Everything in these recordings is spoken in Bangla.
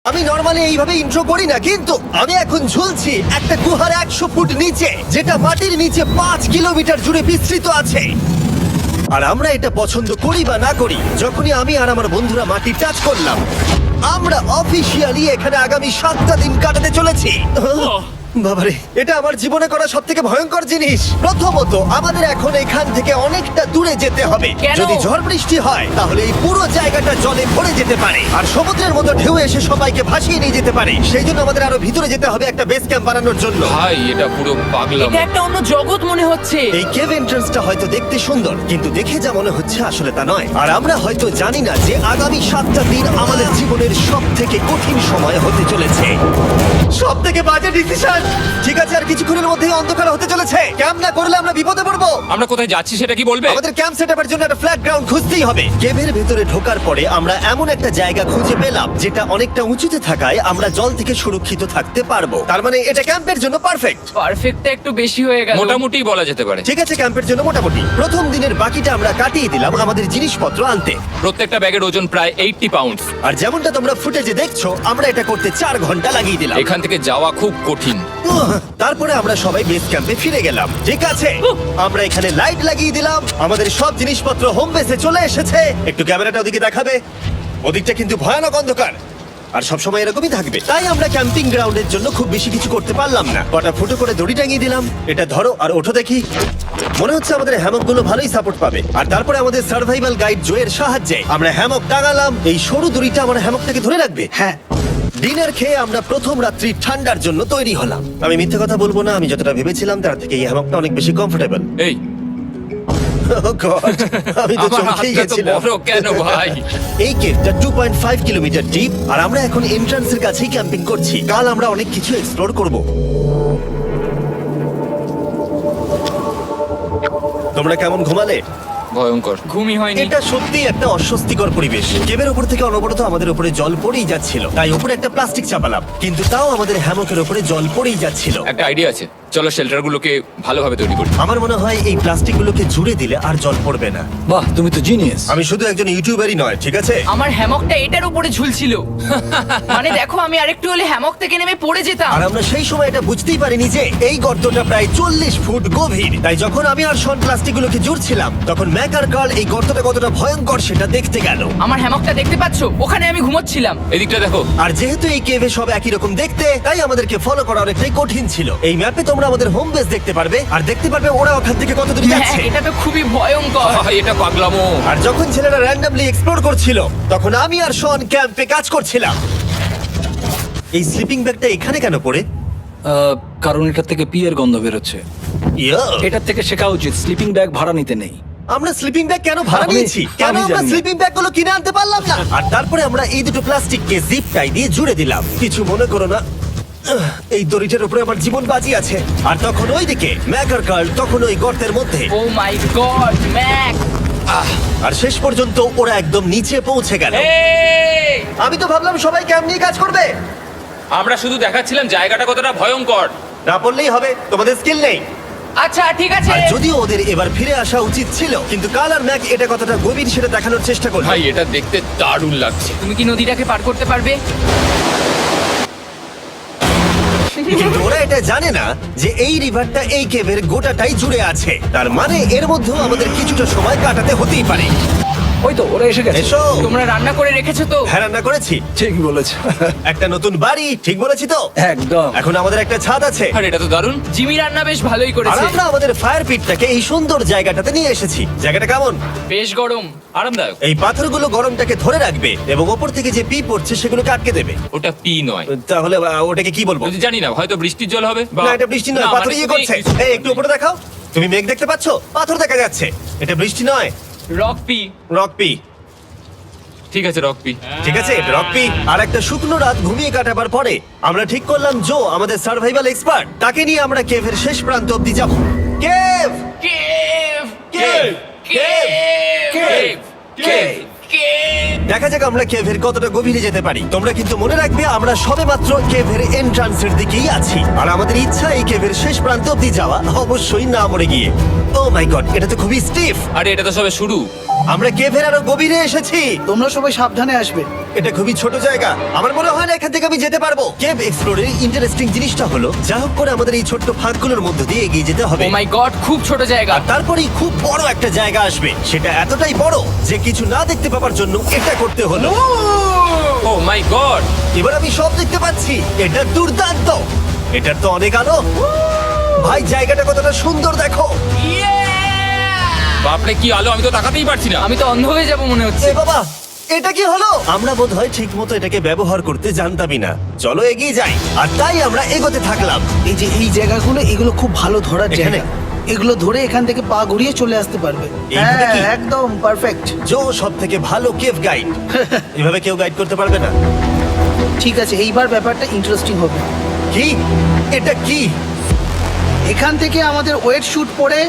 আমি নরমালি এইভাবে ইন্ট্রো করি না, কিন্তু আমি এখন ঝুলছি একটা গুহার 100 ফুট নিচে, যেটা মাটির নিচে 5 কিলোমিটার জুড়ে বিস্তৃত আছে। আর আমরা এটা পছন্দ করি বা না করি, যখনই আমি আর আমার বন্ধুরা মাটি টাচ করলাম, আমরা অফিসিয়ালি এখানে আগামী 7টা দিন কাটাতে চলেছি। বাবারে, এটা আমার জীবনে করা সবথেকে ভয়ঙ্কর জিনিস। প্রথমত, আমাদের এখন এখান থেকে অনেকটা দূরে যেতে হবে। কেন? যদি ঝড় বৃষ্টি হয় তাহলে এই পুরো জায়গাটা জলে ভরে যেতে পারে, আর সমুদ্রের মতো ঢেউ এসে সবাইকে ভাসিয়ে নিয়ে যেতে পারে। সেই জন্য আমাদের আরো ভিতরে যেতে হবে একটা বেস ক্যাম্প বানানোর জন্য। ভাই এটা পুরো পাগলাম। এটা একটা অন্য জগৎ মনে হচ্ছে। এই কেভ এন্ট্রান্সটা হয়তো দেখতে সুন্দর, কিন্তু দেখে যা মনে হচ্ছে আসলে তা নয়। আর আমরা হয়তো জানি না যে আগামী 7টা দিন আমাদের জীবনের সব থেকে কঠিন সময় হতে চলেছে। সব থেকে বাজে ডিসিশন। ঠিক আছে, আর কিছুক্ষণের মধ্যেই অন্ধকার হতে চলেছে। ক্যাম্প না করলে আমরা বিপদে পড়বো। আমরা কোথায় যাচ্ছি সেটা কি বলবে? আমাদের ক্যাম্প সেটআপের জন্য একটা ফ্ল্যাট গ্রাউন্ড খুঁজতেই হবে। কেভের ভেতরে ঢোকার পরে আমরা এমন একটা জায়গা খুঁজে পেলাম যেটা অনেকটা উঁচুতে থাকায় আমরা জল থেকে সুরক্ষিত থাকতে পারবো। তার মানে এটা ক্যাম্পের জন্য পারফেক্ট। পারফেক্টটা একটু বেশি হয়ে গেল। মোটামুটি বলা যেতে পারে। ঠিক আছে, ক্যাম্পের জন্য মোটামুটি। প্রথম দিনের বাকিটা আমরা কাটিয়ে দিলাম আমাদের জিনিসপত্র আনতে। প্রত্যেকটা ব্যাগের ওজন প্রায় 80 পাউন্ড। আর যেমনটা তোমরা ফুটেজে দেখছো, আমরা এটা করতে 4 ঘন্টা লাগিয়ে দিলাম। এখান থেকে যাওয়া খুব কঠিন। তারপরে আমরা সবাই বেস ক্যাম্পে ফিরে গেলাম। ঠিক আছে, আমরা এখানে লাইট লাগিয়ে দিলাম। আমাদের সব জিনিসপত্র হোম বেসে চলে এসেছে। একটু ক্যামেরাটা ওদিকে দেখাবে? ওদিকটা কিন্তু ভয়ানক অন্ধকার, আর সবসময় এরকমই থাকবে। তাই আমরা ক্যাম্পিং গ্রাউন্ডের জন্য খুব বেশি কিছু করতে পারলাম না। কটা ফুটো করে দড়ি টাঙিয়ে দিলাম। এটা ধরো আর ওঠো দেখি। মনে হচ্ছে আমাদের হ্যামকগুলো ভালোই সাপোর্ট পাবে। আর তারপরে আমাদের সার্ভাইভাল গাইড জোয়ের সাহায্যে আমরা হ্যামক টাঙালাম। এই সরু দড়িটা আমার হ্যামকটাকে ধরে রাখবে। হ্যাঁ, ডিনার খেয়ে আমরা প্রথম রাত্রি ঠান্ডার জন্য তৈরি হলাম। আমি মিথ্যে কথা বলবো না, আমি যতটা ভেবেছিলাম তার থেকে এই হ্যামকটা অনেক বেশি কমফোর্টেবল। এই আমি তো আমার চমকেই হাতটা তো গেছিলাম। বড় কেন ভাই? এই কেভটা 2.5 কিলোমিটার ডিপ, আর আমরা এখন এন্ট্রান্সের কাছেই ক্যাম্পিং করছি। কাল আমরা অনেক কিছু এক্সপ্লোর করব। তোমরা কেমন ঘুমালে? ভয়ঙ্কর। ঘুমই হয়নি। এটা সত্যি একটা অস্বস্তিকর পরিবেশ। কেবের উপর থেকে অনবরত আমাদের উপরে জল পড়েই যাচ্ছিল, তাই উপরে একটা প্লাস্টিক চাপালাম, কিন্তু তাও আমাদের হ্যামকের উপরে জল পড়েই যাচ্ছিল। একটা আইডিয়া আছে, চলো শেল্টারগুলোকে ভালোভাবে তৈরি করি। আমার মনে হয় এই প্লাস্টিকগুলোকে জুড়ে দিলে আর জল পড়বে না। বাহ, তুমি তো জিনিয়াস। আমি শুধু একজন ইউটিউবারই নয়, ঠিক আছে? আমার হ্যামকটা এটার উপরে ঝুলছিল। মানে দেখো, আমি আরেকটু হলে হ্যামক থেকে নেমে পড়ে যেতাম। আর আমরা সেই সময় এটা বুঝতেই পারিনি যে এই গর্তটা প্রায় 40 ফুট গভীর। তাই যখন আমি আর শন প্লাস্টিকগুলোকে জুড়ছিলাম, তখন ম্যাক আর কার্ল এই গর্তটা কতটা ভয়ঙ্কর সেটা দেখতে গেল। আমার হ্যামকটা দেখতে পাচ্ছো? ওখানে আমি ঘুমোচ্ছিলাম। এদিকটা দেখো। আর যেহেতু এই কেভে সব একই রকম দেখতে, তাই আমাদেরকে ফলো করা অনেকটাই কঠিন ছিল। এই ম্যাপে তোমরা আমাদের হোম বেস দেখতে পারবে, আর দেখতে পারবে ওরা ওখান থেকে কত দূর হ্যাঁ, যাচ্ছে। এটা তো খুবই ভয়ঙ্কর। ভাই এটা পাগলামো। আর যখন ছেলেরা র্যান্ডমলি এক্সপ্লোর করছিল, তখন আমি আর শন ক্যাম্পে কাজ করছিলাম। এই স্লিপিং ব্যাগটা এখানে কেন পড়ে? কারণ এটার থেকে পিয়ের গন্ধ বেরোচ্ছে। ইয়া, এটার থেকে শেখা উচিত স্লিপিং ব্যাগ ভাড়া নিতে নেই। আমরা স্লিপিং ব্যাগ কেন ভাড়া আমি- নিয়েছি? কেন আমি আমরা জানি না। স্লিপিং ব্যাগগুলো কিনে আনতে পারলাম না? আর তারপরে আমরা এই দুটো প্লাস্টিককে জিপ টাই দিয়ে জুড়ে দিলাম। কিছু মনে করো না, এই দড়িটার উপরে আমার জীবন বাজি আছে। আর তখন ওইদিকে ম্যাক আর কার্ল তখন ওই গর্তের মধ্যে। ও মাই গড, ম্যাক! আর শেষ পর্যন্ত ওরা একদম নিচে পৌঁছে গেল। এই! আমি তো ভাবলাম সবাই ক্যাম্প নিয়ে কাজ করবে। আমরা শুধু দেখাচ্ছিলাম জায়গাটা কতটা ভয়ঙ্কর। না বললেই হবে, তোমাদের স্কিল নেই। আচ্ছা ঠিক আছে। আর যদিও ওদের এবার ফিরে আসা উচিত ছিল, কিন্তু কাল আর ম্যাক এটা কতটা গভীর সেটা দেখানোর চেষ্টা করলো। ভাই এটা দেখতে দারুণ লাগছে। তুমি কি নদীটাকে পার করতে পারবে? কিন্তু ওরা এটা জানে না যে এই রিভারটা এই কেভের গোটাটাই জুড়ে আছে। তার মানে এর মধ্যেও আমাদের কিছুটা সময় কাটাতে হতেই পারে। ওই তো ওরা এসে গেছে। এসো। তোমরা রান্না করে রেখেছো তো? হ্যাঁ, রান্না করেছি। ঠিক বলেছ। একটা নতুন বাড়ি, ঠিক বলেছি তো? একদম। এখন আমাদের একটা ছাদ আছে। আর এটা তো দারুণ। জিমি রান্না বেশ ভালোই আর করেছে। আমরা আমাদের ফায়ার পিটটাকে এই সুন্দর জায়গাটাতে নিয়ে এসেছি। জায়গাটা কেমন? বেশ গরম। আরামদায়ক। এই পাথরগুলো গরমটাকে ধরে রাখবে এবং ওপর থেকে যে পি পড়ছে সেগুলোকে আটকে দেবে। ওটা পি নয়। তাহলে ওটাকে কি বলবো? যদি জানি না, হয়তো বৃষ্টির জল হবে বা না, এটা বৃষ্টি নয়, না, পাথর মানে ইয়ে তুমি- করছে। এই একটু উপরে দেখাও। তুমি মেঘ দেখতে পাচ্ছো? পাথর দেখা যাচ্ছে। এটা বৃষ্টি নয়, রক পি। Rock P. ঠিক আছে রক পি। ঠিক আছে, এটা রক পি। আর একটা শুকনো রাত ঘুমিয়ে কাটাবার পরে আমরা ঠিক করলাম জো আমাদের সার্ভাইভাল এক্সপার্ট, তাকে নিয়ে আমরা কেভের শেষ প্রান্ত অব্দি যাব। Cave, cave! Cave, cave, cave! Cave. দেখা যাক আমরা কেভের কতটা গভীরে যেতে পারি। তোমরা কিন্তু মনে রাখবে আমরা সবেমাত্র কেভের এন্ট্রান্সের দিকেই আছি, আর আমাদের ইচ্ছা এই কেভের শেষ প্রান্ত অব্দি যাওয়া, অবশ্যই না মরে গিয়ে। ও মাই গড, এটা তো খুবই স্টিফ। আরে এটা তো সবে শুরু। আমরা কেভের আরো গভীরে এসেছি। তোমরা সবাই সাবধানে আসবে। এটা খুবই ছোট জায়গা, আমার মনে হয় না এখান থেকে আমি যেতে পারবো। কেভ এক্সপ্লোরের ইন্টারেস্টিং জিনিসটা হলো যা হোক করে আমাদের এই ছোট্ট ফাঁকগুলোর মধ্য দিয়ে এগিয়ে যেতে হবে। ও মাই গড, খুব ছোট জায়গা। আর তারপরেই খুব বড় একটা জায়গা আসবে, সেটা এতটাই বড় যে কিছু না দেখতে পাওয়ার জন্য এটা করতে হলো। ও মাই গড! এবার আমি সব দেখতে পাচ্ছি, এটা দুর্দান্ত। এটার তো অনেক আলো। ভাই জায়গাটা কতটা সুন্দর দেখো। বাপরে কি আলো, আমি তো তাকাতেই পারছি না। আমি তো অন্ধ হয়ে যাব মনে হচ্ছে। এ বাবা, এটা কি হলো? আমরা বোধহয় ঠিক মতো এটাকে ব্যবহার করতে জানতামই না। চলো এগিয়ে যাই। আর তাই আমরা এগোতে থাকলাম। এই যে এই জায়গাগুলো, এগুলো খুব ভালো ধরার এখানে? জায়গা। এগুলো ধরে এখান থেকে পা ঘুরিয়ে চলে আসতে পারবে। এইভাবে কি? হ্যাঁ, একদম পারফেক্ট। জো সব থেকে ভালো কেভ গাইড। এভাবে কেউ গাইড করতে পারবে না। ঠিক আছে, এইবার ব্যাপারটা ইন্টারেস্টিং হবে। কি? এটা কি? এখান থেকে আমাদের ওয়েট শুট পরে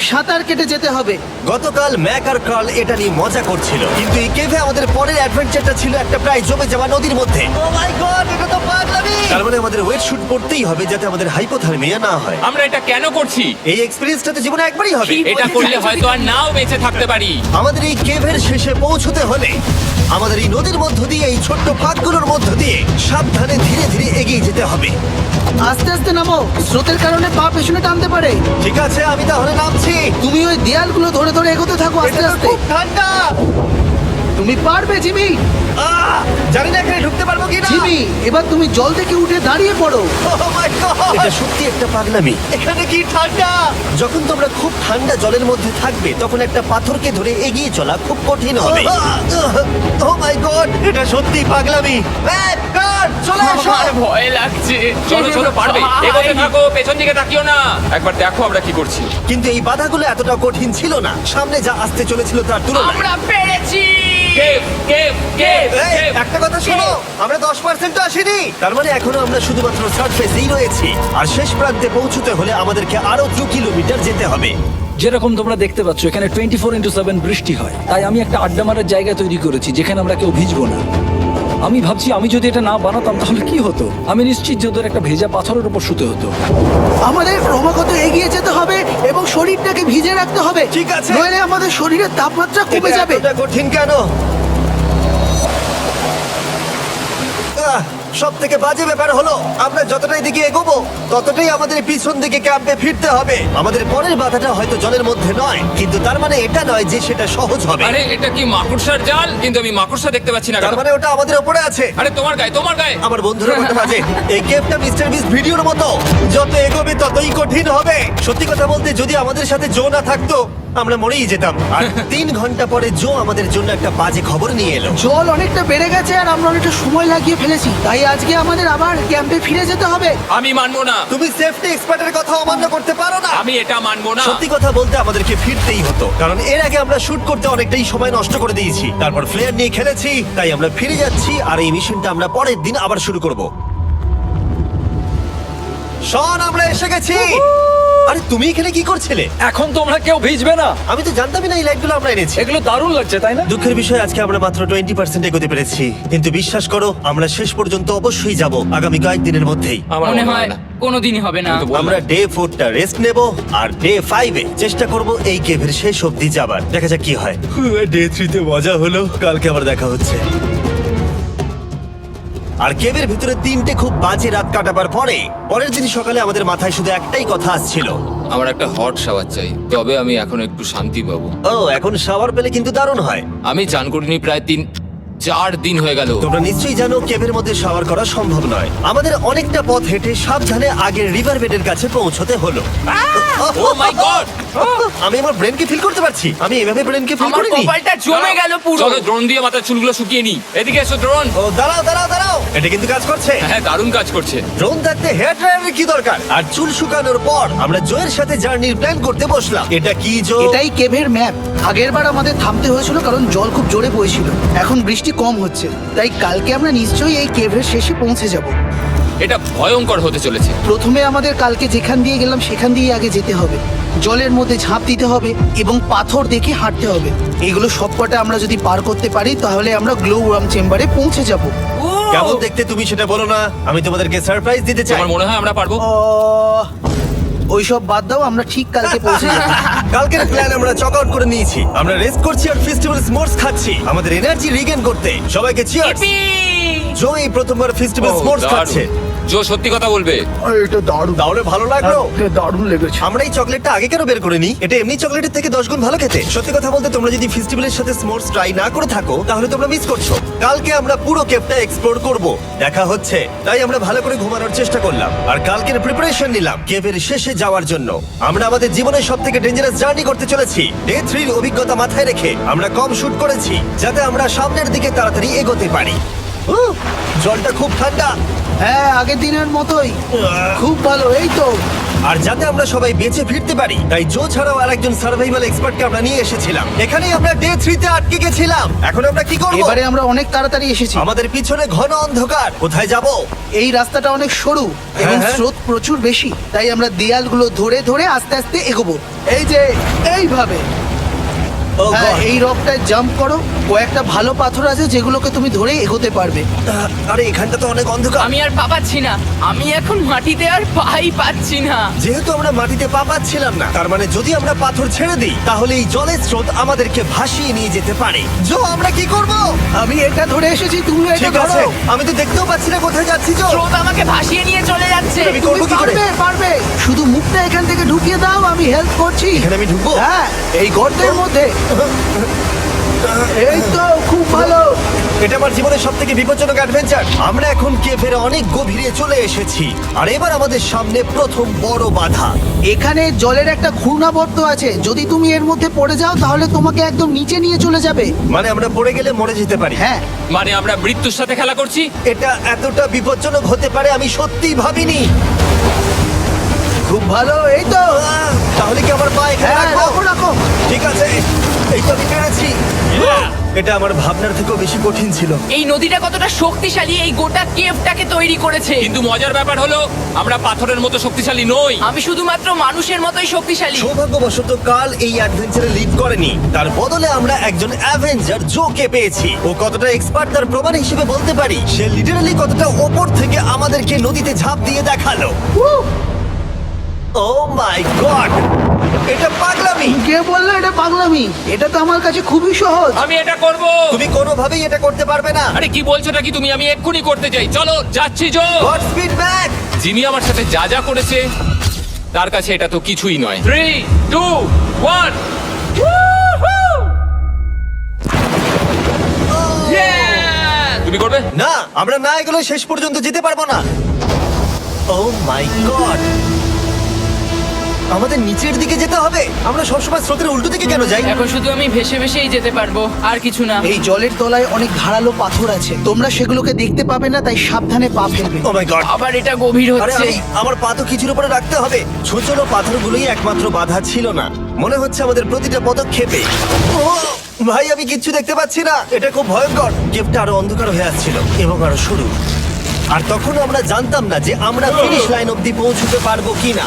সাঁতার কেটে যেতে হবে। গতকাল ম্যাক আর কার্ল এটা নিয়ে মজা করছিল, কিন্তু এই কেভে আমাদের পরের অ্যাডভেঞ্চারটা ছিল একটা প্রায় জমে যাওয়া নদীর মধ্যে। ও মাই গড, এটা তো পাগলামি! তার মানে আমাদের ওয়েট শুট পড়তেই হবে যাতে আমাদের হাইপোথার্মিয়া না হয়। আমরা এটা কেন করছি? এই এক্সপেরিয়েন্সটা তো জীবনে একবারই হবে। এটা করলে হয়তো আর নাও বেঁচে থাকতে পারি। আমাদের এই কেভের শেষে পৌঁছতে হলে আমাদের এই নদীর মধ্য দিয়ে, এই ছোট্ট ফাঁকগুলোর মধ্য দিয়ে সাবধানে ধীরে ধীরে এগিয়ে যেতে হবে। আস্তে আস্তে নামো, স্রোতের কারণে পা পেছনে টানতে পারে। ঠিক আছে, আমি তাহলে নামছি। তুমি ওই দেয়ালগুলো ধরে ধরে এগোতে থাকো আস্তে এটা তো আস্তে। খুব ঠান্ডা। তুমি পারবে জিমি। জানি না এখানে ঢুকতে পারবো কি না। জিমি, এবার তুমি জল থেকে উঠে দাঁড়িয়ে পড়ো। এটা সত্যি একটা পাগলামি। এখানে কি ঠান্ডা! যখন তোমরা খুব ঠান্ডা জলের মধ্যে থাকবে তখন একটা পাথরকে ধরে এগিয়ে চলা খুব কঠিন হবে। ও মাই গড, এটা সত্যি পাগলামি। ম্যাক, কার, চলে এসো। আমার ভয় লাগছে। চলো চলো, পারবে। এগোতে থাকো, পেছন দিকে তাকিও না। একবার দেখো আমরা কি করছি। কিন্তু এই বাধাগুলো এতটা কঠিন ছিল না সামনে যা আসতে চলেছিল তার তুলনায়। আমরা পেরেছি। কেভ কেভ কেভ এই, কেভ। একটা কথা শোনো, আমরা 10% আসিনি। তার মানে এখনো আমরা শুধুমাত্র সারফেসেই রয়েছি, আর শেষ প্রান্তে পৌঁছতে হলে আমাদেরকে আরো 2 কিলোমিটার যেতে হবে। যেরকম তোমরা দেখতে পাচ্ছ এখানে 24/7 বৃষ্টি হয়, তাই আমি একটা আড্ডা মারার জায়গা তৈরি করেছি যেখানে আমরা কেউ ভিজবো না। আমি ভাবছি আমি যদি এটা না বানাতাম তাহলে কি হতো। আমি নিশ্চিত যে ওদের একটা ভেজা পাথরের উপর শুতে হতো। আমাদের ক্রমাগত এগিয়ে যেতে হবে এবং শরীরটাকে ভিজে রাখতে হবে। ঠিক আছে। নইলে আমাদের শরীরের তাপমাত্রা কমে এটা যাবে। এতটা কঠিন কেন? সব থেকে বাজে ব্যাপার হলো আমরা যতটাই দিকে এগোবো ততটাই আমাদের পিছন দিকে ক্যাম্পে ফিরতে হবে। আমাদের পরের বাধাটা হয়তো জলের মধ্যে নয়, কিন্তু তার মানে এটা নয় যে সেটা সহজ হবে। আরে এটা কি মাকড়সার জাল? কিন্তু আমি মাকড়সা দেখতে পাচ্ছি না তার কেন? মানে ওটা আমাদের উপরে আছে। আরে তোমার গায়ে, তোমার গায়ে। আমার বন্ধুরা মতো বাজে। এই গেমটা মিস্টার বিস ভিডিওর মতো, যত এগোবে ততই কঠিন হবে। সত্যি কথা বলতে যদি আমাদের সাথে জো না থাকতো আমরা মরেই যেতাম। আর 3 ঘন্টা পরে জো আমাদের জন্য একটা বাজে খবর নিয়ে এলো। জল অনেকটা বেড়ে গেছে আর আমরা অনেকটা সময় লাগিয়ে ফেলেছি, তাই আজকে আমাদের আবার ক্যাম্পে ফিরে যেতে হবে। আমি মানবো না। তুমি সেফটি এক্সপার্টের কথা অমান্য করতে পারো না। আমি এটা মানবো না। সত্যি কথা বলতে আমাদেরকে ফিরতেই হতো, কারণ এর আগে আমরা শুট করতে অনেকটাই সময় নষ্ট করে দিয়েছি। তারপর ফ্লেয়ার নিয়ে খেলেছি, তাই আমরা ফিরে যাচ্ছি আর এই মিশনটা আমরা পরের দিন আবার শুরু করব। শন, আমরা এসে গেছি। আরে তুমি এখানে কি করছিলে? এখন তোমরা কেউ ভিজবে না। আমি তো জানতামই না এই লাইটগুলো আমরা এনেছি। এগুলো দারুণ লাগছে তাই না? দুঃখের বিষয় আজকে আমরা মাত্র 20% এগোতে পেরেছি, কিন্তু বিশ্বাস করো আমরা শেষ পর্যন্ত অবশ্যই যাব আগামী কয়েকদিনের মধ্যেই। আমার মনে হয় কোনোদিনই হবে না। আমি তো বললাম। আমরা ডে 4টা রেস্ট নেব আর ডে 5-এ চেষ্টা করব এই কেভের শেষ অবধি যাবার। দেখা যাক কি হয়। ডে 3-তে মজা হলো, কালকে আবার দেখা হচ্ছে। আর কেভের ভিতরে 3টে খুব বাজে রাত কাটাবার পরে পরের দিন সকালে আমাদের মাথায় শুধু একটাই কথা আসছিল, আমার একটা হট শাওয়ার চাই, তবে আমি এখন একটু শান্তি পাবো। ও এখন শাওয়ার পেলে কিন্তু দারুণ হয়। আমি চান করিনি প্রায় 3-4 দিন হয়ে গেল। তোমরা নিশ্চয়ই জানো কেভের মধ্যে শাওয়ার করা সম্ভব নয়। আমাদের অনেকটা পথ হেঁটে সাবধানে আগের রিভার বেডের কাছে পৌঁছতে হলো। ও মাই গড! আমি আমার ব্রেনকে ফিল করতে পারছি। আমি এভাবে ব্রেনকে ফিল আমার করিনি। কপালটা জমে গেল পুরো। চলো ড্রোন দিয়ে মাথার চুলগুলো শুকিয়ে নি। এদিকে এসো ড্রোন। ও দাঁড়াও দাঁড়াও দাঁড়াও, এটা কিন্তু কাজ করছে। হ্যাঁ, দারুণ কাজ করছে। ড্রোন থাকতে হেয়ার ড্রায়ারের কি দরকার? আর চুল শুকানোর পর আমরা জোয়ের সাথে জার্নির প্ল্যান করতে বসলাম। এটা কি জো? এটাই কেভের ম্যাপ। আগেরবার আমাদের থামতে হয়েছিল কারণ জল খুব জোরে বইছিল। এখন বৃষ্টি কম হচ্ছে, তাই কালকে আমরা নিশ্চয়ই এই কেভের শেষে পৌঁছে যাব। এটা ভয়ঙ্কর হতে চলেছে। প্রথমে আমাদের কালকে যেখান দিয়ে গেলাম সেখান দিয়ে আগে যেতে হবে। জলের মধ্যে ঝাঁপ দিতে হবে এবং পাথর দেখে হাঁটতে হবে। এগুলো সবকটা আমরা যদি পার করতে পারি তাহলে আমরা গ্লো ওয়ার্ম চেম্বারে পৌঁছে যাব। কেমন দেখতে তুমি সেটা বলো না, আমি তোমাদেরকে সারপ্রাইজ দিতে চাই। তোমার মনে হয় আমরা পারবো? ওইসব বাদ দাও, আমরা ঠিক কালকে পৌঁছে যাব। কালকের প্ল্যান আমরা চক আউট করে নিয়েছি। আমরা রেস্ট করছি আর ফেস্টিভ্যাল স্মোর্টস খাচ্ছি আমাদের এনার্জি রিগেন করতে। সবাইকে চিয়ার্স। Yippee! জো এই প্রথমবার ফেস্টিভ্যাল স্মোর্টস খাচ্ছে। জো সত্যি কথা বলবে। এটা দারুণ, তাহলে ভালো লাগলো? দারুণ লেগেছে। আমরা এই চকলেটটা আগে কেন বের করিনি? এটা এমনি চকলেটের থেকে 10 গুণ ভালো খেতে। সত্যি কথা বলতে তোমরা যদি ফেস্টিভ্যালের সাথে স্মোর্টস ট্রাই না করে থাকো তাহলে তোমরা মিস করছো। কালকে আমরা পুরো কেপটা এক্সপ্লোর করব, দেখা হচ্ছে। তাই আমরা ভালো করে ঘুমানোর চেষ্টা করলাম আর কালকের প্রিপারেশন নিলাম কেভের শেষে যাওয়ার জন্য। আমরা আমাদের জীবনের সবথেকে ডেঞ্জারাস জার্নি করতে চলেছি। ডে 3 এর অভিজ্ঞতা মাথায় রেখে আমরা কম শুট করেছি যাতে আমরা সামনের দিকে তাড়াতাড়ি এগোতে পারি। জলটা খুব ঠান্ডা হ্যাঁ, আগের দিনের মতোই খুব ভালো। এই তো আর যাতে আমরা সবাই বেঁচে ফিরতে পারি তাই জো ছাড়াও আরেকজন সার্ভাইভাল এক্সপার্টকে আমরা নিয়ে এসেছিলাম। এখানেই আমরা ডে 3 তে আটকে গেছিলাম। এখন আমরা কি করব? এবারে আমরা অনেক তাড়াতাড়ি এসেছি। আমাদের পিছনে ঘন অন্ধকার। কোথায় যাব? এই রাস্তাটা অনেক সরু এবং হ্যাঁ। স্রোত প্রচুর বেশি, তাই আমরা দেয়ালগুলো ধরে ধরে আস্তে আস্তে এগোবো। এই যে এইভাবে। ও হ্যাঁ, God! এই রকটায় জাম্প করো। কয়েকটা ভালো পাথর আছে যেগুলোকে তুমি ধরে এগোতে পারবে। আরে এখানটা তো অনেক অন্ধকার। আমি আর পা পাচ্ছি না, আমি এখন মাটিতে আর পাই পাচ্ছি না। যেহেতু আমরা মাটিতে পা পাচ্ছিলাম না, তার মানে যদি আমরা পাথর ছেড়ে দিই তাহলে এই জলের স্রোত আমাদেরকে ভাসিয়ে নিয়ে যেতে পারে। জো, আমরা কি করব? আমি এটা ধরে এসেছি, তুমি এটা ঠিক আছে, ধরো। আমি তো দেখতেও পাচ্ছি না কোথায় যাচ্ছি। জো, স্রোত আমাকে ভাসিয়ে নিয়ে চলে যাচ্ছে। আমি করবো কি করে? পারবে পারবে, শুধু মুখটা এখান থেকে ঢুকিয়ে দাও, আমি হেল্প করছি। এখানে আমি ঢুকবো? হ্যাঁ, এই গর্তের মধ্যে। এই তো খুব ভালো। এটা আমার জীবনের সবথেকে বিপজ্জনক অ্যাডভেঞ্চার। আমরা এখন কেভের অনেক গভীরে চলে এসেছি আর এবার আমাদের সামনে প্রথম বড় বাধা। এখানে জলের একটা ঘূর্ণাবর্ত আছে, যদি তুমি এর মধ্যে পড়ে যাও তাহলে তোমাকে একদম নিচে নিয়ে চলে যাবে। মানে আমরা পড়ে গেলে মরে যেতে পারি। হ্যাঁ, মানে আমরা মৃত্যুর সাথে খেলা করছি। এটা এতটা বিপজ্জনক হতে পারে আমি সত্যিই ভাবিনি। খুব ভালো। এই তো। তাহলে কি আমার পা এখানে হ্যাঁ, রাখবো? রাখো রাখো। ঠিক আছে, এই তো আমি পেরেছি। এটা আমার ভাবনার থেকেও বেশি কঠিন ছিল। এই নদীটা কতটা শক্তিশালী এই গোটা কেভটাকে তৈরি করেছে। কিন্তু মজার ব্যাপার হলো আমরা পাথরের মতো শক্তিশালী নই। আমি শুধুমাত্র মানুষের মতোই শক্তিশালী। সৌভাগ্যবশত কাল এই অ্যাডভেঞ্চারে লিড করেনি, তার বদলে আমরা একজন অ্যাভেঞ্জার জোকে পেয়েছি। ও কতটা এক্সপার্ট তার প্রমাণ হিসেবে বলতে পারি। সে লিটারালি কতটা ওপর থেকে আমাদেরকে নদীতে ঝাঁপ দিয়ে দেখালো। ও মাই গড, এটা পাগলামি। কে বললো এটা পাগলামি? এটা তো আমার কাছে খুবই সহজ। আমি এটা করব। তুমি কোনোভাবেই এটা করতে পারবে না। আরে কি বলছো নাকি তুমি? আমি এক্ষুনি করতে চাই। চলো যাচ্ছি Joe. God speed back. Jimmy আমার সাথে যা যা করেছে তার কাছে এটা তো কিছুই নয়। 3, 2, 1। তুমি করবে? না, আমরা না এগুলো শেষ পর্যন্ত যেতে পারবো না। ও মাই গড, আমাদের নিচের দিকে যেতে হবে। আমরা সবসময় স্রোতের উল্টো দিকে কেন যাই? এখন শুধু আমি ভেসে ভেসেই যেতে পারবো, আর কিছু না। এই জলের তলায় অনেক ধারালো পাথর আছে, তোমরা সেগুলোকে দেখতে পাবে না, তাই সাবধানে পা ফেলবে। ও মাই গড, আবার এটা গভীর আরে হচ্ছে। আমার পা তো কিছুর উপরে রাখতে হবে। ছোট ছোট পাথরগুলোই একমাত্র বাধা ছিল না, মনে হচ্ছে আমাদের প্রতিটা পদক্ষেপে। ও ভাই, আমি কিচ্ছু দেখতে পাচ্ছি না। এটা খুব ভয়ঙ্কর। কেভটা আরো অন্ধকার হয়ে আসছিল এবং আরো সরু। আর তখন আমরা জানতাম না যে আমরা ফিনিশ লাইন অবধি পৌঁছতে পারবো কিনা।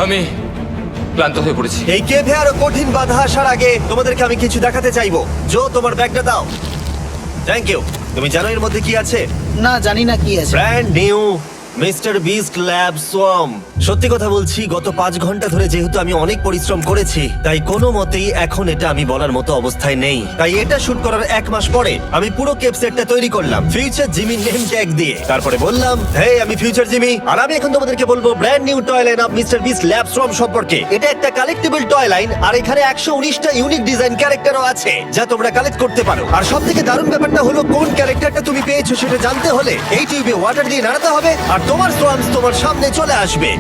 আমি ক্লান্ত হয়ে পড়েছি। এই কেভে আরো কঠিন বাধা আসার আগে তোমাদেরকে আমি কিছু দেখাতে চাইবো। জো, তোমার ব্যাগটা দাও। Thank you. তুমি জানো এর মধ্যে কি আছে? না, জানি না কি আছে। Brand new mister beast lab swamp. সত্যি কথা বলছি, গত 5 ঘন্টা ধরে যেহেতু আমি অনেক পরিশ্রম করেছি, তাই কোনো মতেই এখন এটা আমি বলার মতো অবস্থায় নেই। তাই এটা শুট করার 1 মাস পরে আমি পুরো কেপ সেটটা তৈরি করলাম ফিউচার জিমি নেম ট্যাগ দিয়ে। তারপরে বললাম, হে, আমি ফিউচার জিমি, আর আমি এখন তোমাদেরকে বলবো brand new toy line of mister beast lab swamp সম্পর্কে। এটা একটা কালেক্টেবল টয় লাইন, আর এখানে 119টা ইউনিক ডিজাইন ক্যারেক্টারও আছে যা তোমরা কালেক্ট করতে পারো। আর সবথেকে দারুণ ব্যাপারটা হলো, কোন ক্যারেক্টারটা তুমি পেয়েছো সেটা জানতে হলে এই টিউবে ওয়াটার দিয়ে নাড়াতে হবে আর তোমার সোয়ামস তোমার সামনে চলে আসবে।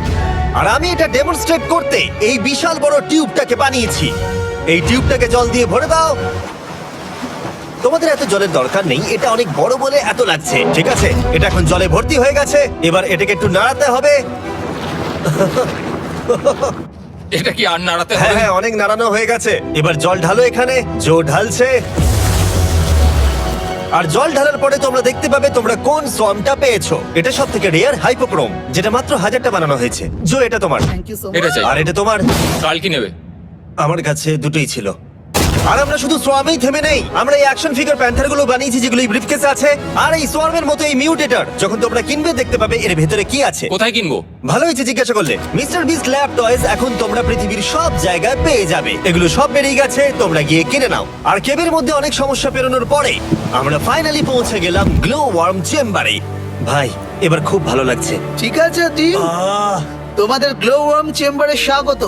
আর আমি এটা ডেমনস্ট্রেট করতে এই বিশাল বড় টিউবটাকে বানিয়েছি। এই টিউবটাকে জল দিয়ে ভরে দাও। তোমাদের এত জলের দরকার নেই, এটা অনেক বড় বলে এত লাগছে। ঠিক আছে, এটা এখন জলে ভর্তি হয়ে গেছে। এবার এটাকে একটু নাড়াতে হবে। এটা কি আর নাড়াতে হ্যাঁ হবে? হ্যাঁ, অনেক নাড়ানো হয়ে গেছে। এবার জল ঢালো এখানে। জো ঢালছে। আর জল ঢালার পরে তোমরা দেখতে পাবে তোমরা কোন সোয়ামটা পেয়েছো। এটা সবথেকে রেয়ার হাইপোক্রোম, যেটা মাত্র 1000টা বানানো হয়েছে। জো, এটা তোমার। থ্যাংক ইউ সো এটা চাই। আর এটা তোমার। কাল কি নেবে? আমার কাছে দুটোই ছিল। আর আমরা শুধু সোয়ামেই থেমে নেই, আমরা এই অ্যাকশন ফিগার প্যান্থার গুলো বানিয়েছি যেগুলো এই ব্রিফকেসে আছে। আর এই সোয়ার্মের মতো এই মিউটেটর যখন তোমরা কিনবে দেখতে পাবে এর ভেতরে কি আছে। কোথায় কিনবো? ভালো হয়েছে জিজ্ঞাসা করলে। মিস্টার বিস্ট ল্যাব টয়েস এখন তোমরা পৃথিবীর সব জায়গায় পেয়ে যাবে। এগুলো সব বেরিয়ে গেছে, তোমরা গিয়ে কিনে নাও। আর কেবের মধ্যে অনেক সমস্যা পেরোনোর পরে আমরা ফাইনালি পৌঁছে গেলাম গ্লো ওয়ার্ম চেম্বারে। ভাই এবার খুব ভালো লাগছে। ঠিক আছে টিম, তোমাদের গ্লো ওয়ার্ম চেম্বারে স্বাগত।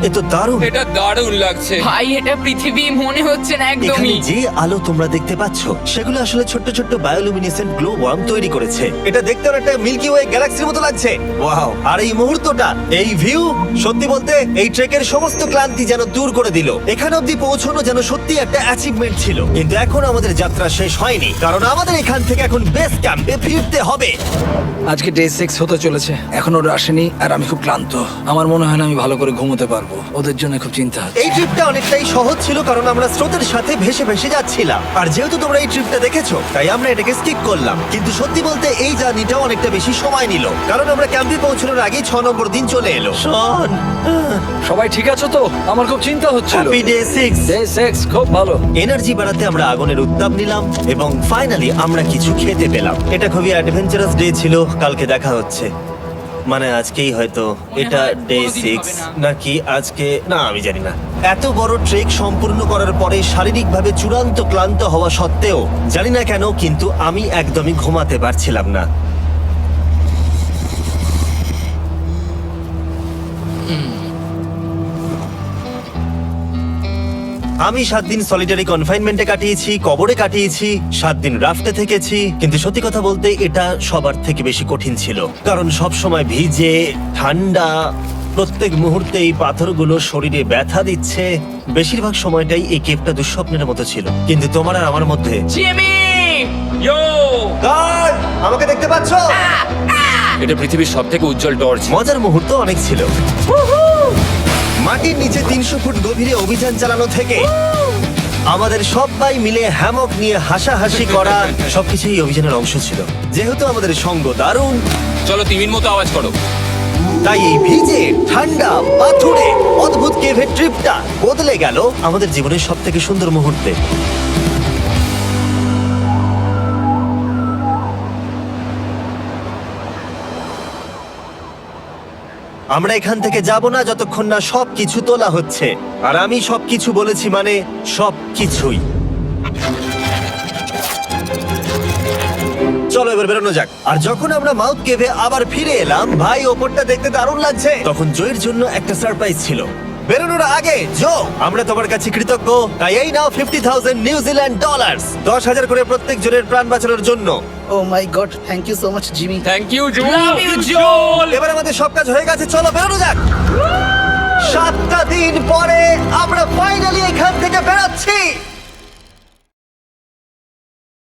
এ তো দারুণ। এটা দারুণ লাগছে। ভাই এটা পৃথিবী মনে হচ্ছে না এখানে একদমই। যে আলো তোমরা দেখতে পাচ্ছ সেগুলো আসলে ছোট্ট ছোট্ট বায়োলুমিনেসেন্ট গ্লো ওয়ার্ম তৈরি করেছে। এটা দেখতে অনেকটা মিল্কি ওয়ে গ্যালাক্সির মতো লাগছে। ওয়াও! আর এই মুহূর্তটা, এই ভিউ, সত্যি বলতে এই ট্রেকের সমস্ত ক্লান্তি যেন দূর করে দিল। এখানে অবধি পৌঁছানো যেন সত্যি একটা অ্যাচিভমেন্ট ছিল। কিন্তু এখন আমাদের যাত্রা শেষ হয়নি, কারণ আমাদের এখান থেকে এখন বেস ক্যাম্পে ফিরতে হবে। আজকে ডে 6 হতে চলেছে, এখনো ওরা আসেনি আর আমি খুব ক্লান্ত। আমার মনে হয় না আমি ভালো করে ঘুমোতে পারবো, ওদের জন্য খুব চিন্তা হচ্ছে। এই ট্রিপটা অনেকটাই সহজ ছিল কারণ আমরা স্রোতের সাথে ভেসে ভেসে যাচ্ছিলাম। আর যেহেতু তোমরা এই ট্রিপটা দেখেছো তাই আমরা এটাকে স্কিপ করলাম। কিন্তু সত্যি বলতে এই জার্নিটা অনেকটা বেশি সময় নিল, কারণ আমরা ক্যাম্পে পৌঁছানোর আগেই 6 নম্বর দিন চলে এলো। শন, সবাই ঠিক আছে তো? আমার খুব চিন্তা হচ্ছিল। Happy day 6। ডে 6 খুব ভালো। এনার্জি বাড়াতে আমরা আগুনের উত্তাপ নিলাম এবং ফাইনালি আমরা কিছু খেতে পেলাম। এটা খুবই অ্যাডভেঞ্চারাস ডে ছিল। কালকে দেখা হচ্ছে, মানে আজকেই হয়তো। এটা হয় ডে কোনোদিন 6 হবে না। নাকি আজকে, না আমি জানি না। এত বড় ট্রেক সম্পূর্ণ করার পরে শারীরিকভাবে চূড়ান্ত ক্লান্ত হওয়া সত্ত্বেও জানি না কেন কিন্তু আমি একদমই ঘুমাতে পারছিলাম না। আমি 7 দিন সলিটারি কনফাইনমেন্টে কাটিয়েছি, কবরে কাটিয়েছি, 7 দিন রাফটে থেকেছি। কিন্তু সত্যি কথা বলতে এটা সবার থেকে বেশি কঠিন ছিল, কারণ সব সময় ভিজে, ঠান্ডা, প্রত্যেক মুহূর্তে এই পাথরগুলো শরীরে ব্যথা দিচ্ছে। বেশিরভাগ সময়টাই এই কেভটা দুঃস্বপ্নের মতো ছিল। কিন্তু তোমার আর আমার মধ্যে জিমি! ইয়ো! গার্ড, আমাকে দেখতে পাচ্ছ? এটা পৃথিবীর সবথেকে উজ্জ্বল টর্চ। মজার মুহূর্ত অনেক ছিল। মাটির নিচে 300 ফুট গভীরে অভিযান চালানো থেকে আমাদের সবাই মিলে হ্যামক নিয়ে হাসাহাসি করা সবকিছুই এই অভিযানের অংশ ছিল। যেহেতু আমাদের সঙ্গ দারুণ, চলো তিমির মতো আওয়াজ করো। তাই এই ভিজে, ঠান্ডা, পাথুরে অদ্ভুত কেভের ট্রিপটা বদলে গেল আমাদের জীবনের সব থেকে সুন্দর মুহূর্তে। আমরা এখান থেকে যাব না যতক্ষণ না সবকিছু তোলা হচ্ছে। আর আমি সবকিছু বলেছি মানে সবকিছুই। চলো এবার বেরোনো যাক। আর যখন আমরা মাউথ কেভে আবার ফিরে এলাম, ভাই ওপরটা দেখতে দারুণ লাগছে। তখন জয়ের জন্য একটা সারপ্রাইজ ছিল। বেরোনোর আগে জো, আমরা তোমার কাছে কৃতজ্ঞ। তাই এই নাও 50,000 নিউজিল্যান্ড ডলার, 10,000 করে প্রত্যেক জনের প্রাণ বাঁচানোর জন্য। Oh my God, thank you so much Jimmy. Thank you Love you, Joel! এবার আমাদের সব কাজ হয়ে গেছে, চলো বেরোনো যাক। 7টা দিন পরে আমরা ফাইনালি এখান থেকে বেরোচ্ছি।